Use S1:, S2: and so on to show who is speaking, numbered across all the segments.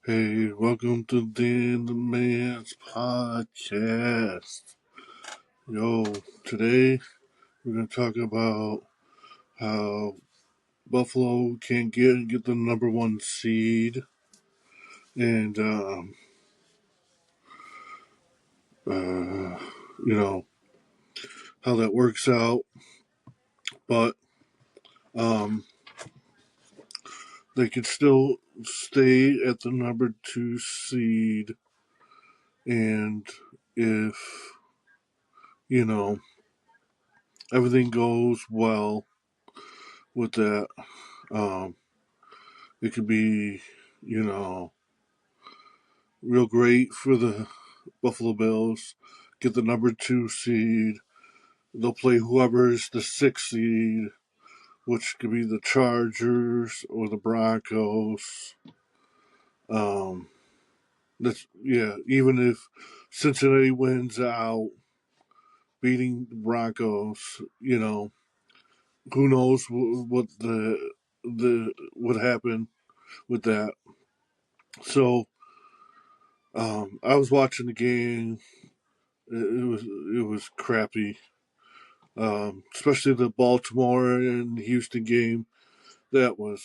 S1: Hey, welcome to Dan the Man's podcast. Yo, today we're going to talk about how Buffalo can't get the number one seed and, you know, how that works out. But um, they could still stay at the number two seed. And if, you know, everything goes well with that, um, it could be, you know, real great for the Buffalo Bills. Get the number two seed. They'll play whoever's the sixth seed, which could be the Chargers or the Broncos. Um, even if Cincinnati wins out, beating the Broncos, who knows what the would happen with that. So, I was watching the game. It was crappy, especially the Baltimore and Houston game. That was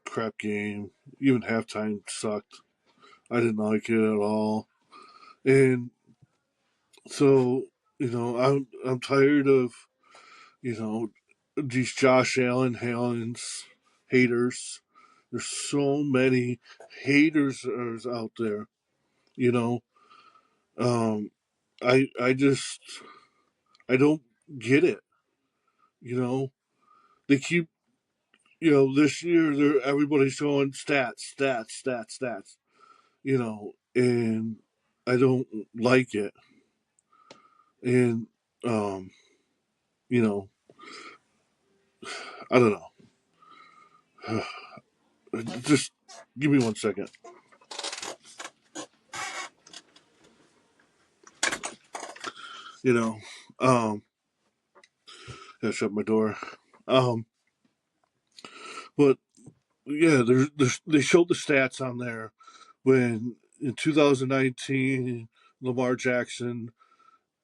S1: a crap game. Even halftime sucked. I didn't like it at all. And so, I'm tired of you know these Josh Allen's haters. There's so many haters out there. You know, um, I don't get it. You know, they keep this year everybody's showing stats, and I don't like it. And um, you know, I don't know. Just give me 1 second. You know, um, gotta shut my door. Um, but yeah, they showed the stats on there when in 2019 Lamar Jackson,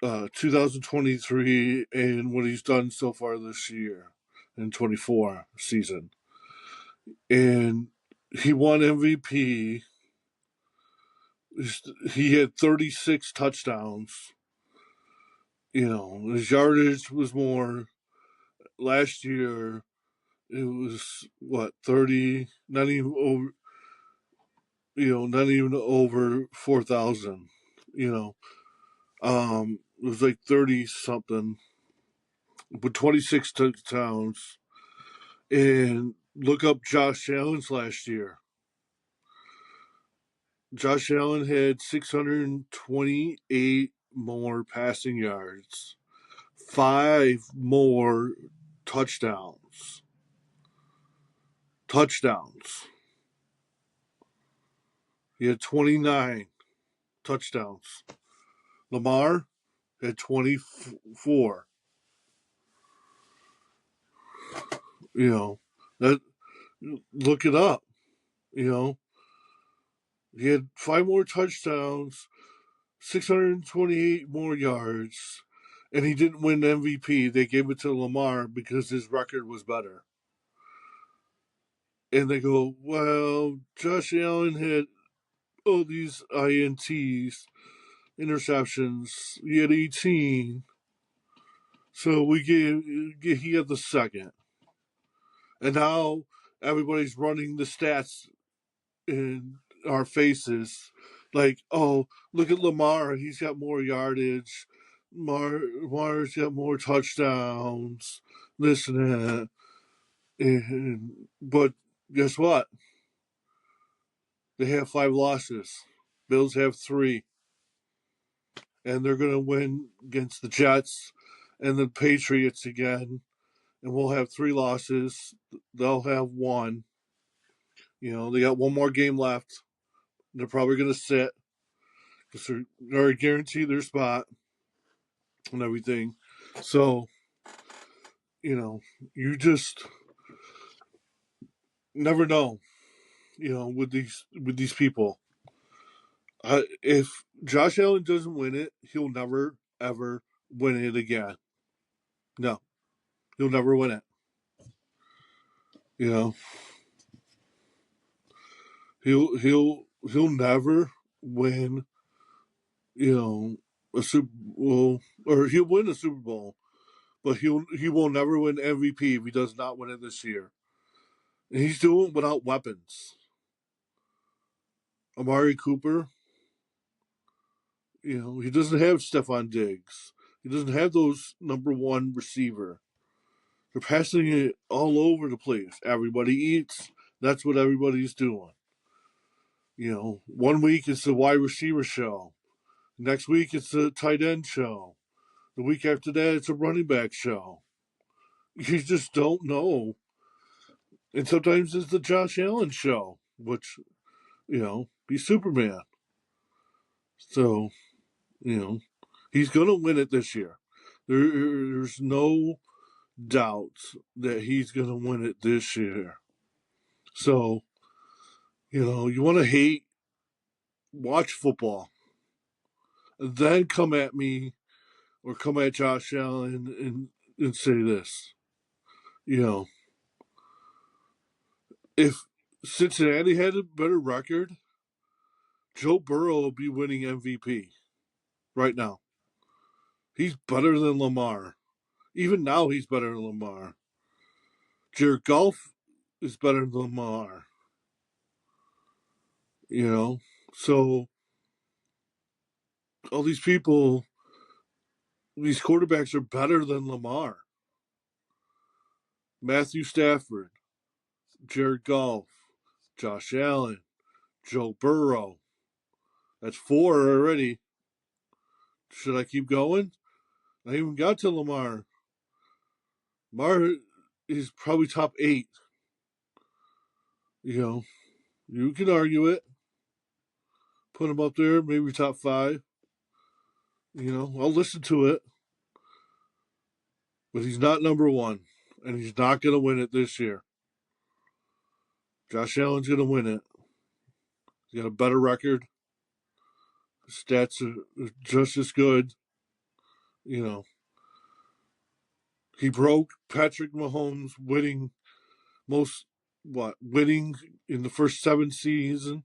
S1: 2023, and what he's done so far this year in 24 season. And he won MVP. He had 36 touchdowns. His yardage was more. Last year, it was what 30, not even over. Not even over 4,000. It was like 30 something, but 26 touchdowns. And look up Josh Allen's last year. Josh Allen had 628 more passing yards, five more touchdowns. Touchdowns. He had 29 touchdowns. Lamar had 24. You know, that look it up. You know, he had five more touchdowns, 628 more yards, and he didn't win MVP. They gave it to Lamar because his record was better. And they go, well, Josh Allen had all these INTs, interceptions. He had 18. So he had the second. And now everybody's running the stats in our faces. Like, oh, look at Lamar. He's got more yardage. Lamar's got more touchdowns. This and that. But guess what? They have five losses. Bills have three. And they're going to win against the Jets and the Patriots again. And we'll have three losses. They'll have one. They got one more game left. They're probably going to sit because they're already guaranteed their spot and everything. So, you just never know, with these people. If Josh Allen doesn't win it, he'll never ever win it again. No, he'll never win it. You know, he'll never win. You know, a Super Bowl, or he'll win a Super Bowl, but he will never win MVP if he does not win it this year. And he's doing it without weapons. Amari Cooper, he doesn't have Stephon Diggs. He doesn't have those number one receiver. They're passing it all over the place. Everybody eats. That's what everybody's doing. 1 week it's the wide receiver show. Next week it's the tight end show. The week after that it's a running back show. You just don't know. And sometimes it's the Josh Allen show, which, he's Superman. So, he's going to win it this year. There's no doubt that he's going to win it this year. So, you want to hate, watch football, and then come at me or come at Josh Allen and say this. If Cincinnati had a better record, Joe Burrow will be winning MVP right now. He's better than Lamar. Even now, he's better than Lamar. Jared Goff is better than Lamar. So all these people, these quarterbacks are better than Lamar. Matthew Stafford, Jared Goff, Josh Allen, Joe Burrow. That's 4 already. Should I keep going? I even got to Lamar. Lamar is probably top 8. You can argue it. Put him up there, maybe top 5. I'll listen to it. But he's not number 1. And he's not going to win it this year. Josh Allen's going to win it. He's got a better record. His stats are just as good. He broke Patrick Mahomes winning in the first 7 seasons.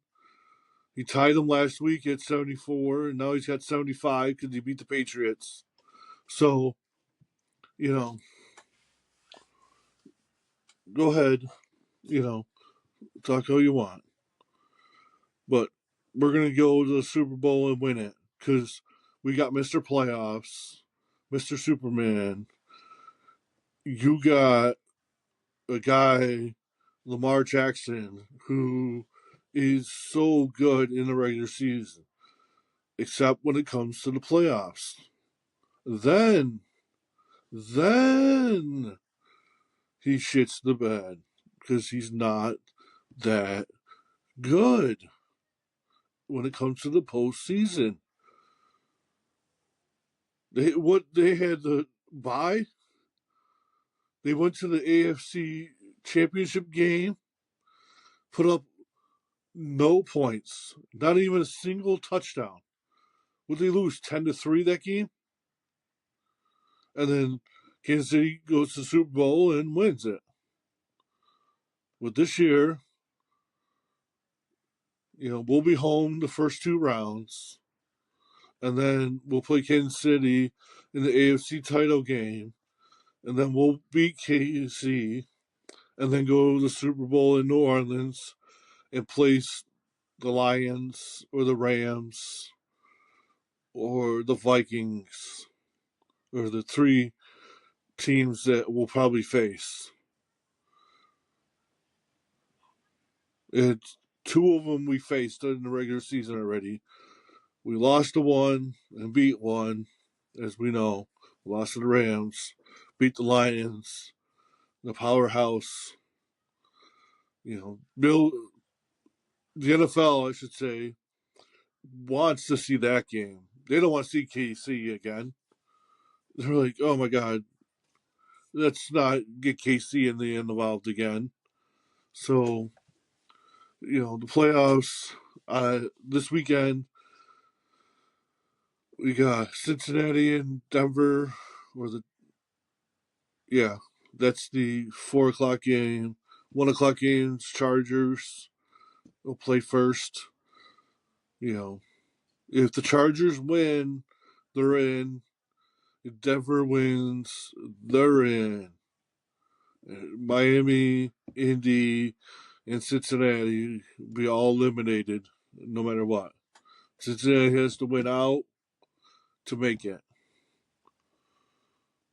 S1: He tied him last week at 74, and now he's got 75 because he beat the Patriots. So, go ahead, talk all you want. But we're going to go to the Super Bowl and win it because we got Mr. Playoffs, Mr. Superman. You got a guy, Lamar Jackson, who is so good in the regular season, except when it comes to the playoffs. Then he shits the bed because he's not that good when it comes to the postseason. They had the bye. They went to the AFC Championship game, put up no points, not even a single touchdown. Would they lose 10-3 that game? And then Kansas City goes to the Super Bowl and wins it. With this year, we'll be home the first 2 rounds, and then we'll play Kansas City in the AFC title game, and then we'll beat KC, and then go to the Super Bowl in New Orleans and place the Lions or the Rams or the Vikings or the 3 teams that we'll probably face. It's 2 of them we faced in the regular season already. We lost to 1 and beat 1, as we know. We lost to the Rams, beat the Lions, the powerhouse. The NFL, I should say, wants to see that game. They don't want to see KC again. They're like, oh my God, let's not get KC involved again. So, the playoffs this weekend, We got Cincinnati and Denver, or that's the 4 o'clock game. 1 o'clock games, Chargers will play first. You know, if the Chargers win, they're in. If Denver wins, they're in. Miami, Indy, and Cincinnati be all eliminated no matter what. Cincinnati has to win out to make it.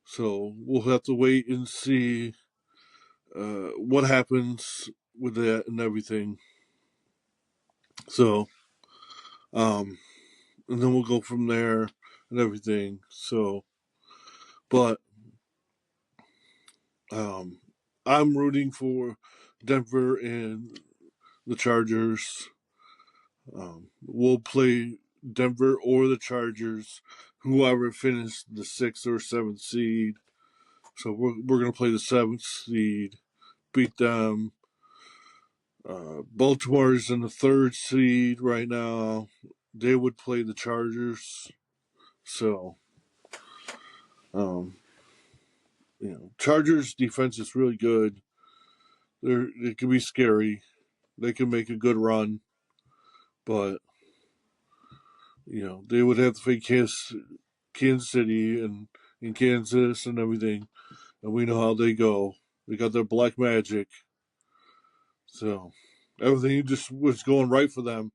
S1: So we'll have to wait and see what happens with that and everything. So, and then we'll go from there and everything. So, but I'm rooting for Denver and the Chargers. We'll play Denver or the Chargers, whoever finished the 6th or 7th seed. So we're gonna play the 7th seed, beat them. Baltimore's in the 3rd seed right now. They would play the Chargers. So, um, Chargers defense is really good. It can be scary. They can make a good run, but they would have to face Kansas City and in Kansas and everything, and we know how they go. They got their black magic, so everything just was going right for them.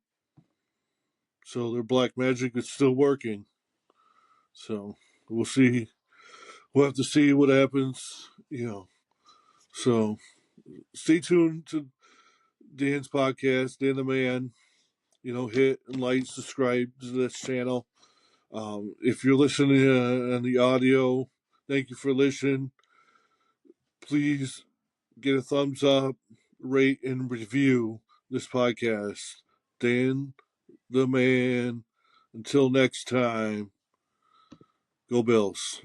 S1: So their black magic is still working. So we'll see. We'll have to see what happens. So stay tuned to Dan's podcast, Dan the Man. Hit and like, subscribe to this channel. If you're listening on the audio, thank you for listening. Please get a thumbs up, rate, and review this podcast. Dan the Man. Until next time, go Bills.